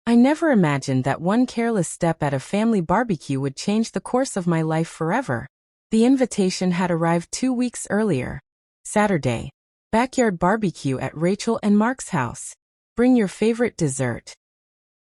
I never imagined that one careless step at a family barbecue would change the course of my life forever. The invitation had arrived 2 weeks earlier. Saturday. Backyard barbecue at Rachel and Mark's house. Bring your favorite dessert.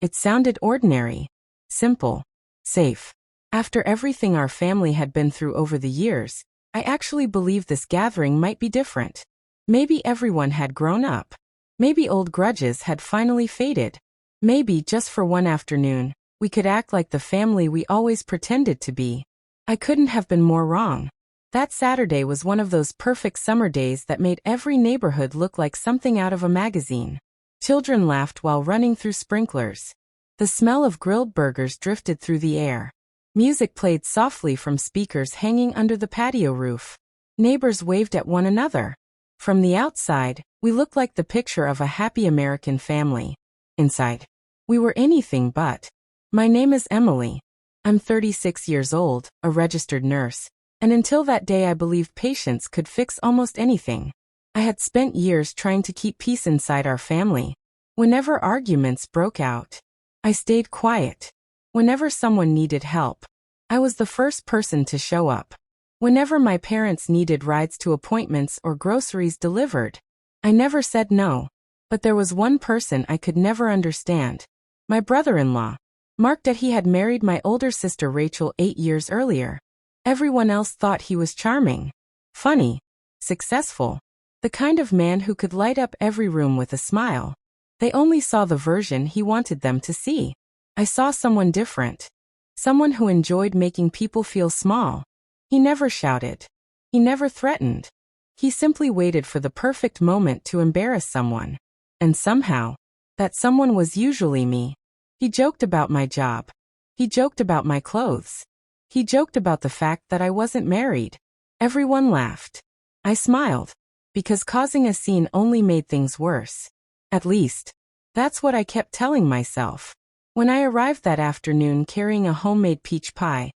It sounded ordinary, simple, safe. After everything our family had been through over the years, I actually believed this gathering might be different. Maybe everyone had grown up. Maybe old grudges had finally faded. Maybe, just for one afternoon, we could act like the family we always pretended to be. I couldn't have been more wrong. That Saturday was one of those perfect summer days that made every neighborhood look like something out of a magazine. Children laughed while running through sprinklers. The smell of grilled burgers drifted through the air. Music played softly from speakers hanging under the patio roof. Neighbors waved at one another. From the outside, we looked like the picture of a happy American family. Inside, we were anything but. My name is Emily. I'm 36 years old, a registered nurse, and until that day I believed patience could fix almost anything. I had spent years trying to keep peace inside our family. Whenever arguments broke out, I stayed quiet. Whenever someone needed help, I was the first person to show up. Whenever my parents needed rides to appointments or groceries delivered, I never said no. But there was one person I could never understand. My brother-in-law. Mark. That he had married my older sister Rachel 8 years earlier. Everyone else thought he was charming, funny, successful, the kind of man who could light up every room with a smile. They only saw the version he wanted them to see. I saw someone different. Someone who enjoyed making people feel small. He never shouted. He never threatened. He simply waited for the perfect moment to embarrass someone. And somehow, that someone was usually me. He joked about my job. He joked about my clothes. He joked about the fact that I wasn't married. Everyone laughed. I smiled, because causing a scene only made things worse. At least, that's what I kept telling myself. When I arrived that afternoon carrying a homemade peach pie,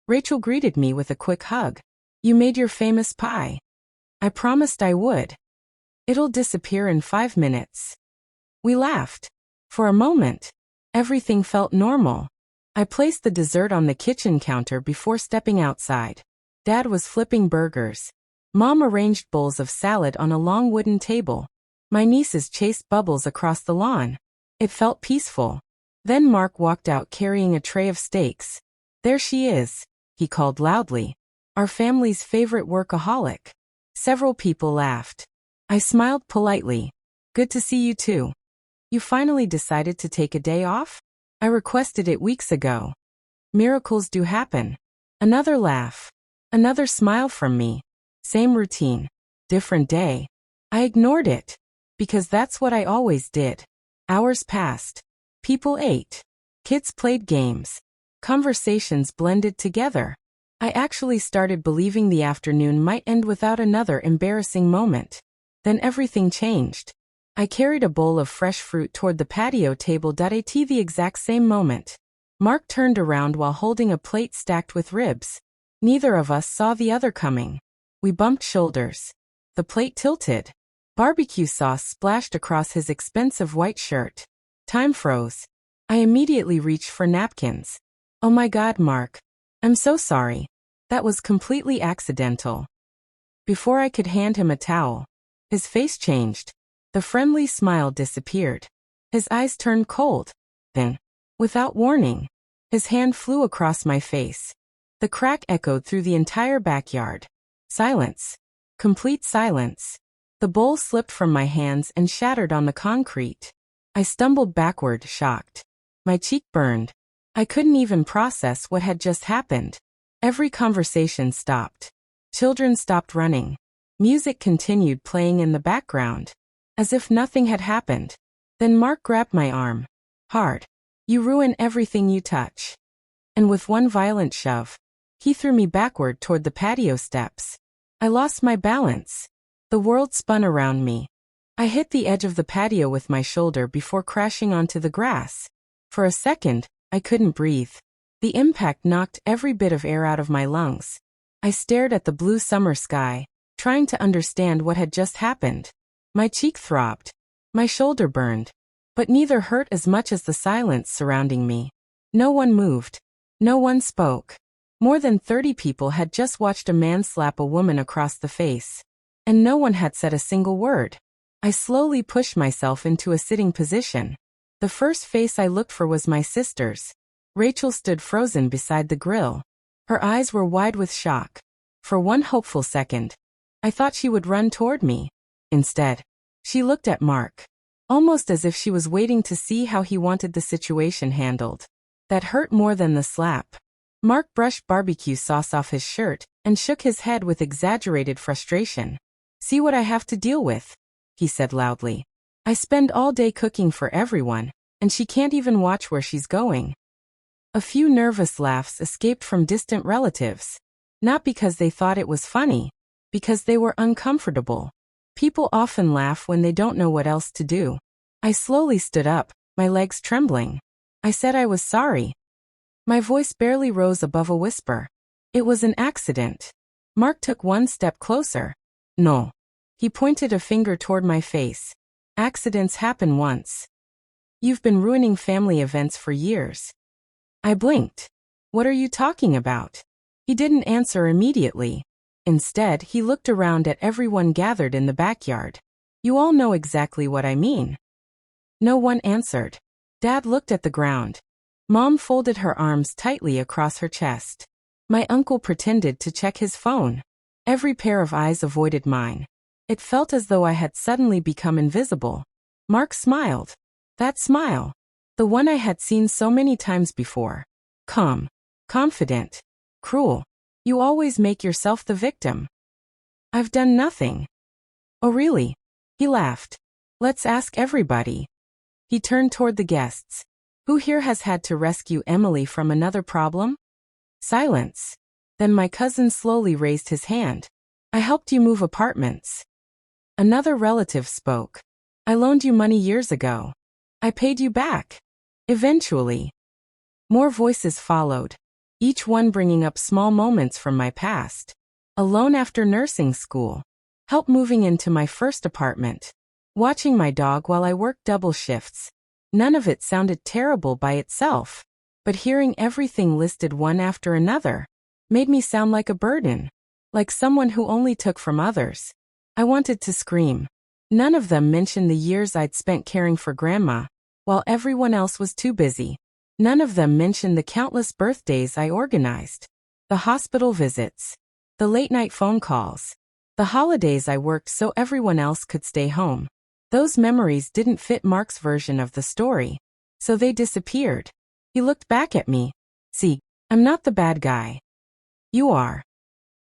Rachel greeted me with a quick hug. You made your famous pie. I promised I would. It'll disappear in 5 minutes. We laughed. For a moment, everything felt normal. I placed the dessert on the kitchen counter before stepping outside. Dad was flipping burgers. Mom arranged bowls of salad on a long wooden table. My nieces chased bubbles across the lawn. It felt peaceful. Then Mark walked out carrying a tray of steaks. There she is, he called loudly. Our family's favorite workaholic. Several people laughed. I smiled politely. Good to see you too. You finally decided to take a day off? I requested it weeks ago. Miracles do happen. Another laugh. Another smile from me. Same routine. Different day. I ignored it. Because that's what I always did. Hours passed. People ate. Kids played games. Conversations blended together. I actually started believing the afternoon might end without another embarrassing moment. Then everything changed. I carried a bowl of fresh fruit toward the patio table at the exact same moment. Mark turned around while holding a plate stacked with ribs. Neither of us saw the other coming. We bumped shoulders. The plate tilted. Barbecue sauce splashed across his expensive white shirt. Time froze. I immediately reached for napkins. Oh my God, Mark. I'm so sorry. That was completely accidental. Before I could hand him a towel, his face changed. The friendly smile disappeared. His eyes turned cold. Then, without warning, his hand flew across my face. The crack echoed through the entire backyard. Silence. Complete silence. The bowl slipped from my hands and shattered on the concrete. I stumbled backward, shocked. My cheek burned. I couldn't even process what had just happened. Every conversation stopped. Children stopped running. Music continued playing in the background, as if nothing had happened. Then Mark grabbed my arm. Hard. You ruin everything you touch. And with one violent shove, he threw me backward toward the patio steps. I lost my balance. The world spun around me. I hit the edge of the patio with my shoulder before crashing onto the grass. For a second, I couldn't breathe. The impact knocked every bit of air out of my lungs. I stared at the blue summer sky, trying to understand what had just happened. My cheek throbbed. My shoulder burned. But neither hurt as much as the silence surrounding me. No one moved. No one spoke. More than 30 people had just watched a man slap a woman across the face. And no one had said a single word. I slowly pushed myself into a sitting position. The first face I looked for was my sister's. Rachel stood frozen beside the grill. Her eyes were wide with shock. For one hopeful second, I thought she would run toward me. Instead, she looked at Mark, almost as if she was waiting to see how he wanted the situation handled. That hurt more than the slap. Mark brushed barbecue sauce off his shirt and shook his head with exaggerated frustration. "See what I have to deal with," he said loudly. "I spend all day cooking for everyone, and she can't even watch where she's going." A few nervous laughs escaped from distant relatives. Not because they thought it was funny, because they were uncomfortable. People often laugh when they don't know what else to do. I slowly stood up, my legs trembling. I said I was sorry. My voice barely rose above a whisper. "It was an accident." Mark took one step closer. "No." He pointed a finger toward my face. "Accidents happen once. You've been ruining family events for years." I blinked. "What are you talking about?" He didn't answer immediately. Instead, he looked around at everyone gathered in the backyard. "You all know exactly what I mean." No one answered. Dad looked at the ground. Mom folded her arms tightly across her chest. My uncle pretended to check his phone. Every pair of eyes avoided mine. It felt as though I had suddenly become invisible. Mark smiled. That smile. The one I had seen so many times before. Calm. Confident. Cruel. "You always make yourself the victim." "I've done nothing." "Oh really?" He laughed. "Let's ask everybody." He turned toward the guests. "Who here has had to rescue Emily from another problem?" Silence. Then my cousin slowly raised his hand. "I helped you move apartments." Another relative spoke. "I loaned you money years ago. I paid you back. Eventually." More voices followed, each one bringing up small moments from my past. A loan after nursing school. Help moving into my first apartment. Watching my dog while I worked double shifts. None of it sounded terrible by itself, but hearing everything listed one after another made me sound like a burden, like someone who only took from others. I wanted to scream. None of them mentioned the years I'd spent caring for Grandma, while everyone else was too busy. None of them mentioned the countless birthdays I organized, the hospital visits, the late-night phone calls, the holidays I worked so everyone else could stay home. Those memories didn't fit Mark's version of the story, so they disappeared. He looked back at me. "See, I'm not the bad guy. You are."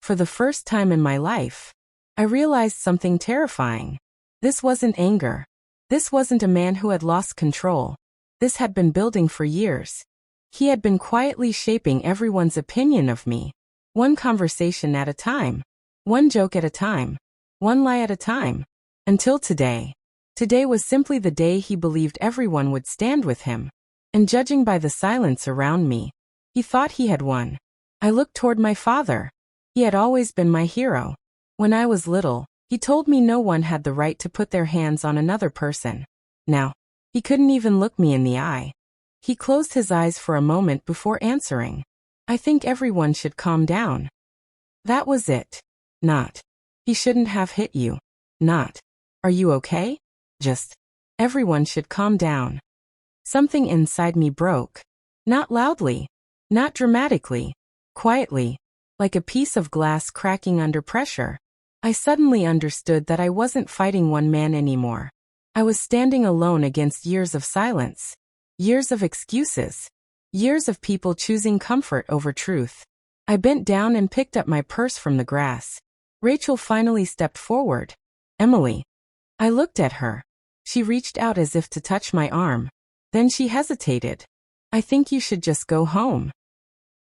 For the first time in my life, I realized something terrifying. This wasn't anger. This wasn't a man who had lost control. This had been building for years. He had been quietly shaping everyone's opinion of me. One conversation at a time. One joke at a time. One lie at a time. Until today. Today was simply the day he believed everyone would stand with him. And judging by the silence around me, he thought he had won. I looked toward my father. He had always been my hero. When I was little, he told me no one had the right to put their hands on another person. Now, he couldn't even look me in the eye. He closed his eyes for a moment before answering. "I think everyone should calm down." That was it. Not, "He shouldn't have hit you." Not, "Are you okay?" Just, "Everyone should calm down." Something inside me broke. Not loudly. Not dramatically. Quietly. Like a piece of glass cracking under pressure. I suddenly understood that I wasn't fighting one man anymore. I was standing alone against years of silence. Years of excuses. Years of people choosing comfort over truth. I bent down and picked up my purse from the grass. Rachel finally stepped forward. "Emily." I looked at her. She reached out as if to touch my arm. Then she hesitated. "I think you should just go home."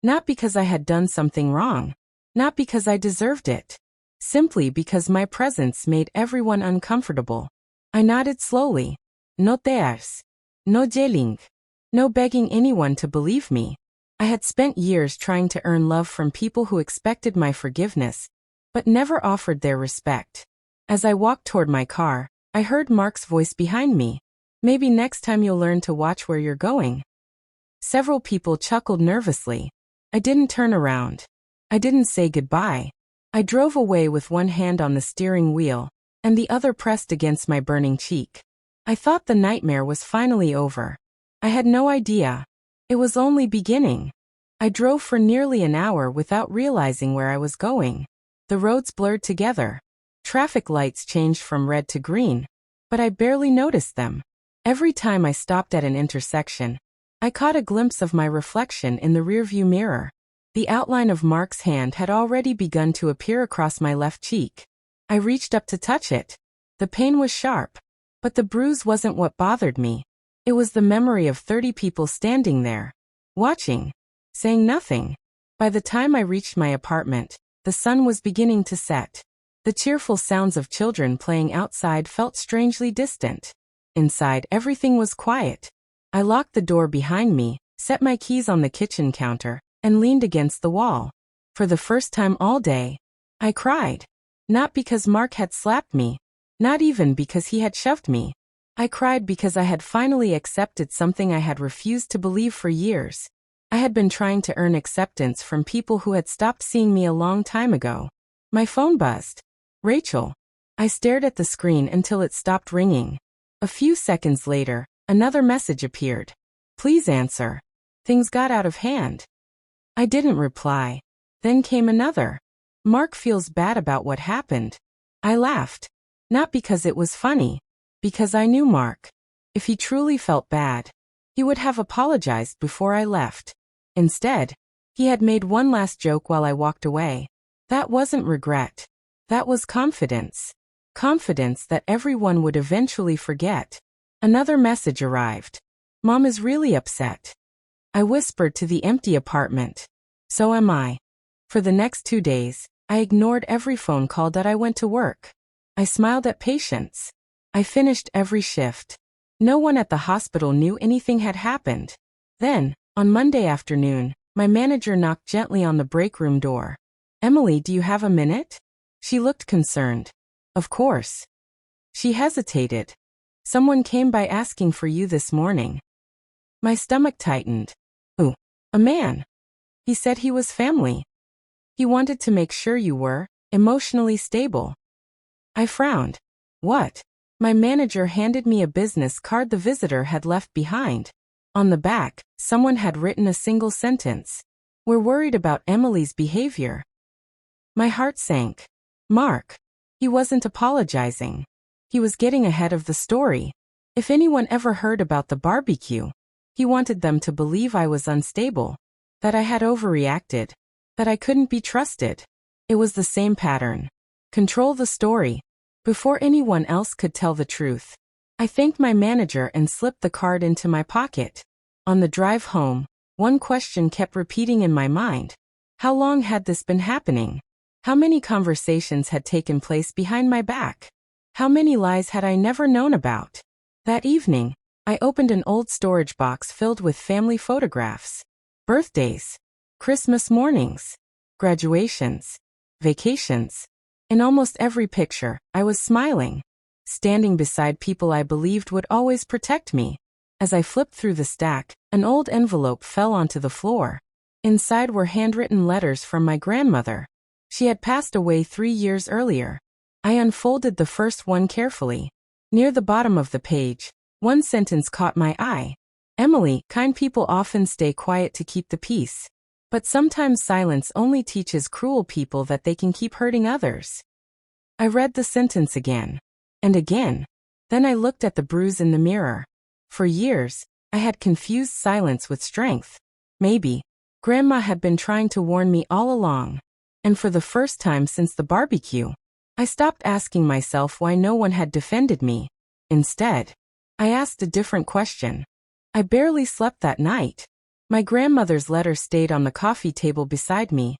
Not because I had done something wrong. Not because I deserved it. Simply because my presence made everyone uncomfortable. I nodded slowly. No tears. No yelling. No begging anyone to believe me. I had spent years trying to earn love from people who expected my forgiveness, but never offered their respect. As I walked toward my car, I heard Mark's voice behind me. Maybe next time you'll learn to watch where you're going. Several people chuckled nervously. I didn't turn around. I didn't say goodbye. I drove away with one hand on the steering wheel, and the other pressed against my burning cheek. I thought the nightmare was finally over. I had no idea. It was only beginning. I drove for nearly an hour without realizing where I was going. The roads blurred together. Traffic lights changed from red to green, but I barely noticed them. Every time I stopped at an intersection, I caught a glimpse of my reflection in the rearview mirror. The outline of Mark's hand had already begun to appear across my left cheek. I reached up to touch it. The pain was sharp, but the bruise wasn't what bothered me. It was the memory of 30 people standing there, watching, saying nothing. By the time I reached my apartment, the sun was beginning to set. The cheerful sounds of children playing outside felt strangely distant. Inside, everything was quiet. I locked the door behind me, set my keys on the kitchen counter, and leaned against the wall. For the first time all day, I cried. Not because Mark had slapped me, not even because he had shoved me. I cried because I had finally accepted something I had refused to believe for years. I had been trying to earn acceptance from people who had stopped seeing me a long time ago. My phone buzzed. Rachel. I stared at the screen until it stopped ringing. A few seconds later, another message appeared. Please answer. Things got out of hand. I didn't reply. Then came another. Mark feels bad about what happened. I laughed. Not because it was funny. Because I knew Mark. If he truly felt bad, he would have apologized before I left. Instead, he had made one last joke while I walked away. That wasn't regret. That was confidence. Confidence that everyone would eventually forget. Another message arrived. Mom is really upset. I whispered to the empty apartment. So am I. For the next 2 days, I ignored every phone call that I went to work. I smiled at patients. I finished every shift. No one at the hospital knew anything had happened. Then, on Monday afternoon, my manager knocked gently on the break room door. Emily, do you have a minute? She looked concerned. Of course. She hesitated. Someone came by asking for you this morning. My stomach tightened. Ooh, a man. He said he was family. He wanted to make sure you were emotionally stable. I frowned. What? My manager handed me a business card the visitor had left behind. On the back, someone had written a single sentence. We're worried about Emily's behavior. My heart sank. Mark. He wasn't apologizing. He was getting ahead of the story. If anyone ever heard about the barbecue, he wanted them to believe I was unstable, that I had overreacted, that I couldn't be trusted. It was the same pattern. Control the story. Before anyone else could tell the truth. I thanked my manager and slipped the card into my pocket. On the drive home, one question kept repeating in my mind. How long had this been happening? How many conversations had taken place behind my back? How many lies had I never known about? That evening, I opened an old storage box filled with family photographs. Birthdays, Christmas mornings, graduations, vacations. In almost every picture, I was smiling, standing beside people I believed would always protect me. As I flipped through the stack, an old envelope fell onto the floor. Inside were handwritten letters from my grandmother. She had passed away 3 years earlier. I unfolded the first one carefully. Near the bottom of the page, one sentence caught my eye. Emily, kind people often stay quiet to keep the peace. But sometimes silence only teaches cruel people that they can keep hurting others. I read the sentence again. And again. Then I looked at the bruise in the mirror. For years, I had confused silence with strength. Maybe, Grandma had been trying to warn me all along. And for the first time since the barbecue, I stopped asking myself why no one had defended me. Instead, I asked a different question. I barely slept that night. My grandmother's letter stayed on the coffee table beside me,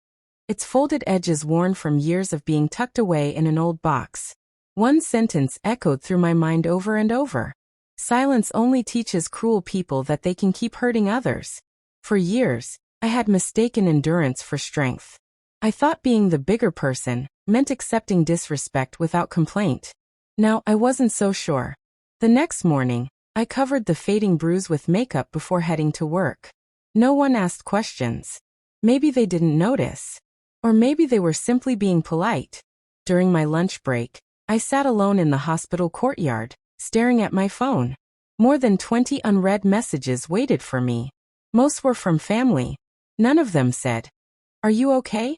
its folded edges worn from years of being tucked away in an old box. One sentence echoed through my mind over and over. Silence only teaches cruel people that they can keep hurting others. For years, I had mistaken endurance for strength. I thought being the bigger person meant accepting disrespect without complaint. Now, I wasn't so sure. The next morning, I covered the fading bruise with makeup before heading to work. No one asked questions. Maybe they didn't notice. Or maybe they were simply being polite. During my lunch break, I sat alone in the hospital courtyard, staring at my phone. More than 20 unread messages waited for me. Most were from family. None of them said, "Are you okay?"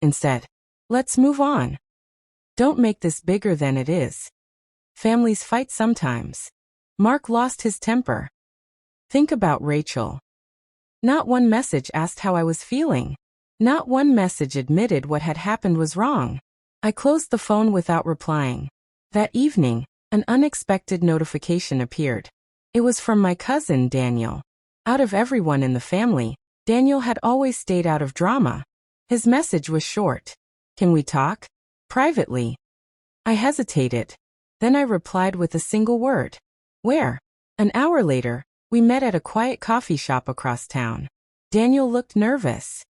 Instead, "Let's move on. Don't make this bigger than it is." Families fight sometimes. Mark lost his temper. Think about Rachel. Not one message asked how I was feeling. Not one message admitted what had happened was wrong. I closed the phone without replying. That evening, an unexpected notification appeared. It was from my cousin, Daniel. Out of everyone in the family, Daniel had always stayed out of drama. His message was short. "Can we talk? Privately?" I hesitated. Then I replied with a single word. "Where?" An hour later, we met at a quiet coffee shop across town. Daniel looked nervous.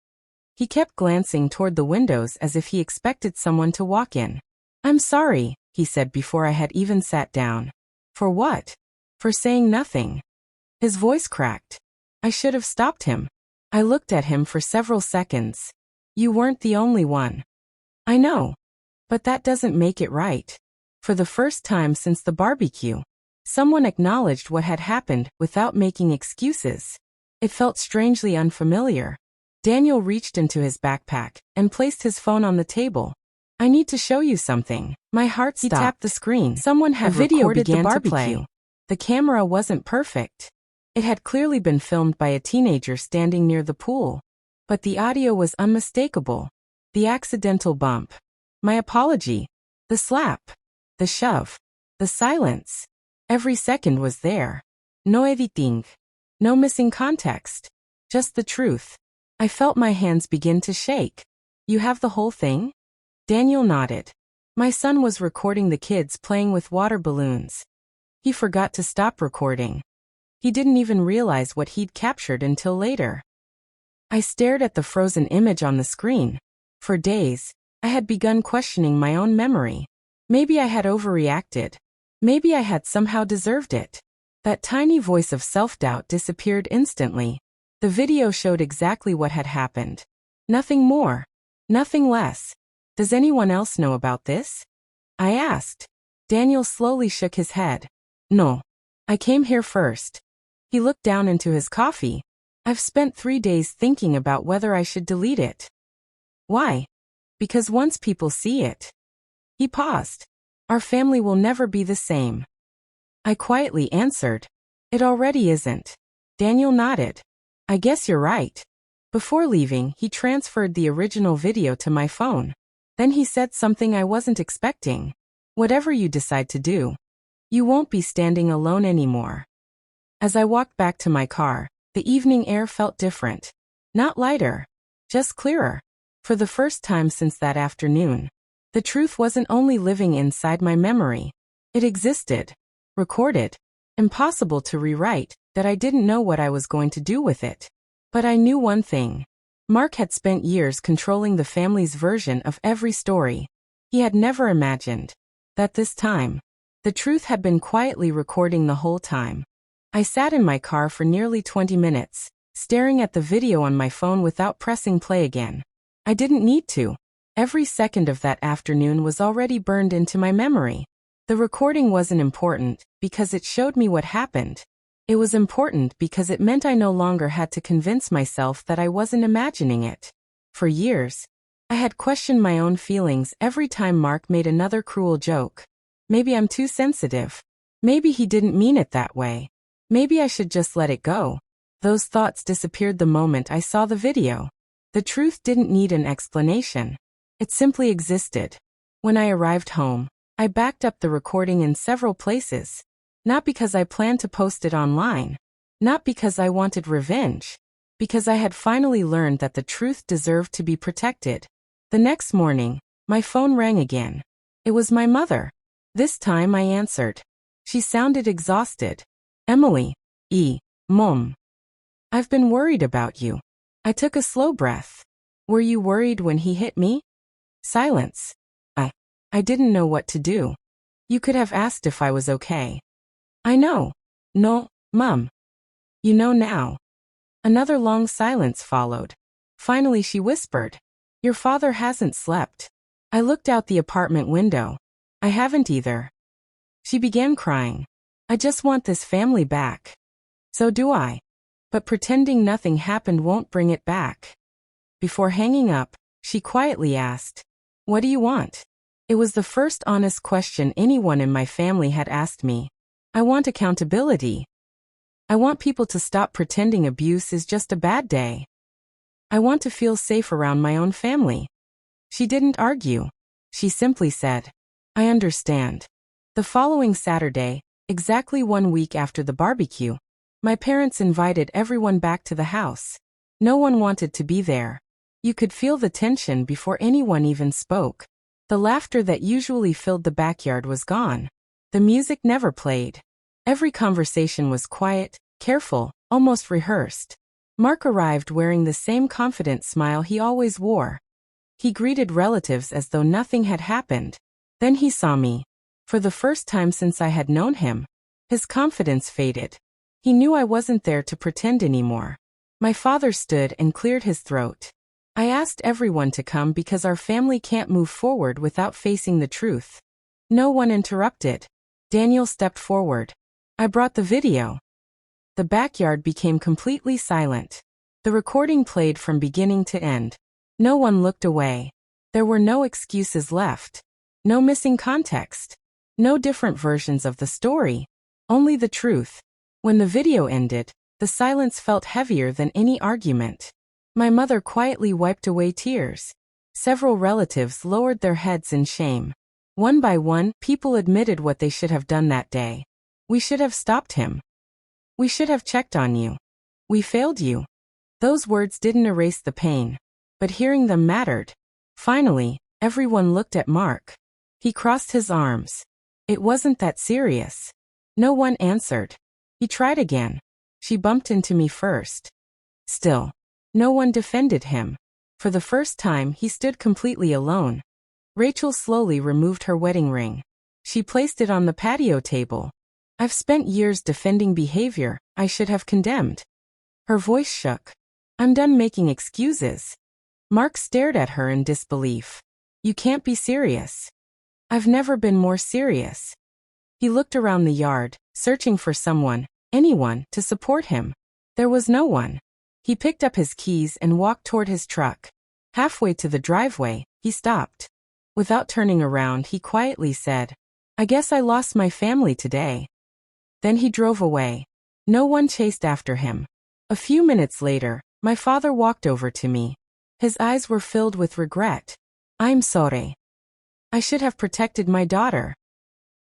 He kept glancing toward the windows as if he expected someone to walk in. "I'm sorry," he said before I had even sat down. "For what?" "For saying nothing." His voice cracked. I should have stopped him. I looked at him for several seconds. "You weren't the only one." "I know. But that doesn't make it right." For the first time since the barbecue, someone acknowledged what had happened without making excuses. It felt strangely unfamiliar. Daniel reached into his backpack and placed his phone on the table. "I need to show you something." My heart stopped. He tapped the screen. Someone had recorded the barbecue. The camera wasn't perfect. It had clearly been filmed by a teenager standing near the pool. But the audio was unmistakable. The accidental bump. My apology. The slap. The shove. The silence. Every second was there. No editing. No missing context. Just the truth. I felt my hands begin to shake. "You have the whole thing?" Daniel nodded. My son was recording the kids playing with water balloons. He forgot to stop recording. He didn't even realize what he'd captured until later. I stared at the frozen image on the screen. For days, I had begun questioning my own memory. Maybe I had overreacted. Maybe I had somehow deserved it. That tiny voice of self-doubt disappeared instantly. The video showed exactly what had happened. Nothing more. Nothing less. "Does anyone else know about this?" I asked. Daniel slowly shook his head. "No. I came here first." He looked down into his coffee. "I've spent 3 days thinking about whether I should delete it." "Why?" "Because once people see it." He paused. "Our family will never be the same." I quietly answered. "It already isn't." Daniel nodded. "I guess you're right." Before leaving, he transferred the original video to my phone. Then he said something I wasn't expecting. "Whatever you decide to do, you won't be standing alone anymore." As I walked back to my car, the evening air felt different. Not lighter, just clearer. For the first time since that afternoon, the truth wasn't only living inside my memory. It existed, recorded, impossible to rewrite, that I didn't know what I was going to do with it. But I knew one thing. Mark had spent years controlling the family's version of every story. He had never imagined that this time, the truth had been quietly recording the whole time. I sat in my car for nearly 20 minutes, staring at the video on my phone without pressing play again. I didn't need to. Every second of that afternoon was already burned into my memory. The recording wasn't important because it showed me what happened. It was important because it meant I no longer had to convince myself that I wasn't imagining it. For years, I had questioned my own feelings every time Mark made another cruel joke. Maybe I'm too sensitive. Maybe he didn't mean it that way. Maybe I should just let it go. Those thoughts disappeared the moment I saw the video. The truth didn't need an explanation. It simply existed. When I arrived home, I backed up the recording in several places. Not because I planned to post it online. Not because I wanted revenge. Because I had finally learned that the truth deserved to be protected. The next morning, my phone rang again. It was my mother. This time I answered. She sounded exhausted. "Emily. Mom. I've been worried about you." I took a slow breath. "Were you worried when he hit me?" Silence. I didn't know what to do. "You could have asked if I was okay." "I know. No, Mum. You know now. Another long silence followed. Finally she whispered, Your father hasn't slept. I looked out the apartment window. I haven't either. She began crying. I just want this family back. So do I. But pretending nothing happened won't bring it back. Before hanging up, she quietly asked, What do you want? It was the first honest question anyone in my family had asked me. I want accountability. I want people to stop pretending abuse is just a bad day. I want to feel safe around my own family. She didn't argue. She simply said, I understand. The following Saturday, exactly 1 week after the barbecue, my parents invited everyone back to the house. No one wanted to be there. You could feel the tension before anyone even spoke. The laughter that usually filled the backyard was gone. The music never played. Every conversation was quiet, careful, almost rehearsed. Mark arrived wearing the same confident smile he always wore. He greeted relatives as though nothing had happened. Then he saw me. For the first time since I had known him, his confidence faded. He knew I wasn't there to pretend anymore. My father stood and cleared his throat. I asked everyone to come because our family can't move forward without facing the truth. No one interrupted. Daniel stepped forward. I brought the video. The backyard became completely silent. The recording played from beginning to end. No one looked away. There were no excuses left. No missing context. No different versions of the story. Only the truth. When the video ended, the silence felt heavier than any argument. My mother quietly wiped away tears. Several relatives lowered their heads in shame. One by one, people admitted what they should have done that day. We should have stopped him. We should have checked on you. We failed you. Those words didn't erase the pain, but hearing them mattered. Finally, everyone looked at Mark. He crossed his arms. It wasn't that serious. No one answered. He tried again. She bumped into me first. Still, no one defended him. For the first time, he stood completely alone. Rachel slowly removed her wedding ring. She placed it on the patio table. I've spent years defending behavior I should have condemned. Her voice shook. I'm done making excuses. Mark stared at her in disbelief. You can't be serious. I've never been more serious. He looked around the yard, searching for someone, anyone, to support him. There was no one. He picked up his keys and walked toward his truck. Halfway to the driveway, he stopped. Without turning around, he quietly said, I guess I lost my family today. Then he drove away. No one chased after him. A few minutes later, my father walked over to me. His eyes were filled with regret. I'm sorry. I should have protected my daughter.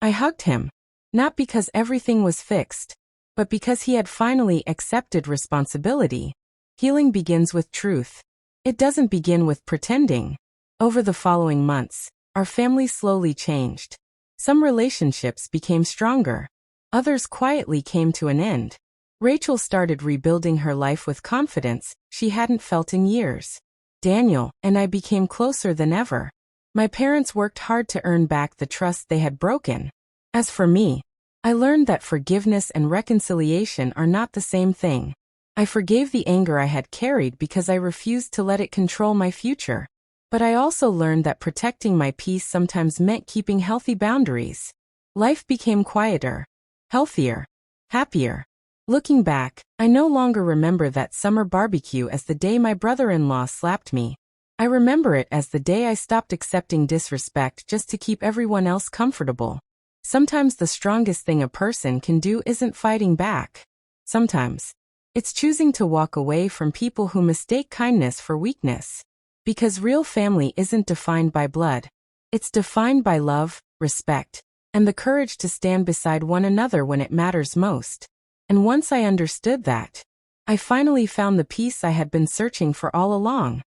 I hugged him, not because everything was fixed, but because he had finally accepted responsibility. Healing begins with truth. It doesn't begin with pretending. Over the following months, our family slowly changed. Some relationships became stronger. Others quietly came to an end. Rachel started rebuilding her life with confidence she hadn't felt in years. Daniel and I became closer than ever. My parents worked hard to earn back the trust they had broken. As for me, I learned that forgiveness and reconciliation are not the same thing. I forgave the anger I had carried because I refused to let it control my future. But I also learned that protecting my peace sometimes meant keeping healthy boundaries. Life became quieter, healthier, happier. Looking back, I no longer remember that summer barbecue as the day my brother-in-law slapped me. I remember it as the day I stopped accepting disrespect just to keep everyone else comfortable. Sometimes the strongest thing a person can do isn't fighting back. Sometimes, it's choosing to walk away from people who mistake kindness for weakness. Because real family isn't defined by blood. It's defined by love, respect, and the courage to stand beside one another when it matters most. And once I understood that, I finally found the peace I had been searching for all along.